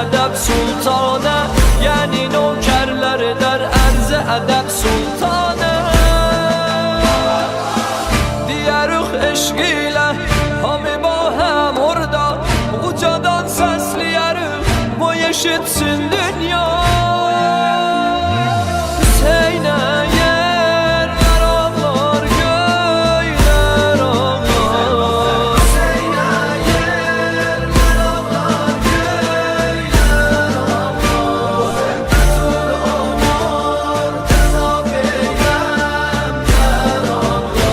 ادب سلطانه، یعنی نوکرلر در عرض ادب سلطانه. دیروخ عشقیله همه با هم orada ucadan sesleyerim bu eşitsin dünya. Hüseyin'e yerler ağlar, göyler ağlar. Hüseyin'e yerler ağlar, göyler ağlar. Betul olur Cenab-ı Ekrem'ler ağlar.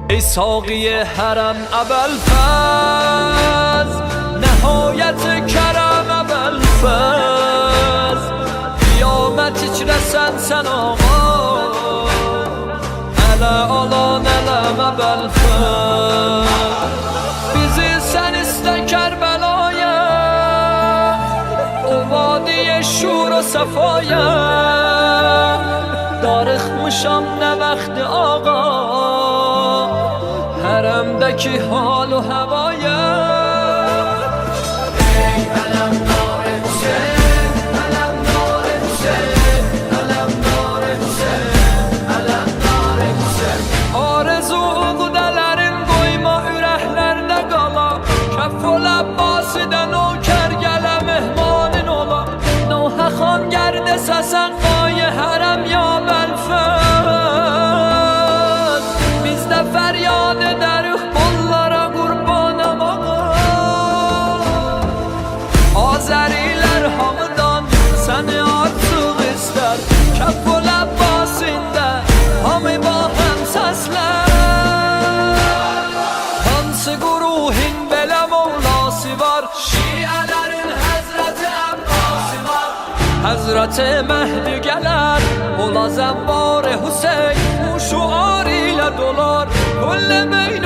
ای ساقی حرم ابوالفضل، نهایت کرم ابوالفضل، قیامت içresen sen آقا، ələ alan ələm ابوالفضل. bizi sen iste Kerbela'ya، o vadiye şur و sefaya، darıxmışam nə vaxtı ağa، حرمدکی حال و هوایه. ای علمدار حسین، علمدار حسین، علمدار حسین، علمدار حسین. آرزو qudələrin qoyma ürəklərdə qala، kəff ol Abbasidən o kər gələ mehmanın ola. Nuhə xan gərdə səsən qayə hərəm ya bəlfəz، bizdə fəryad edərik onlara qurbanam ağa. Azərilər hamıdan səni artıq istər، kəff ol Abbasində hamı ba həm səslər. Hansı quruhin belə mövlası var، şiələrin Həzrəti Əbbası var. Həzrəti Məhdi gələr, ola zəvvar Hüseyn، bu şuar ilə dolar. Kul beyn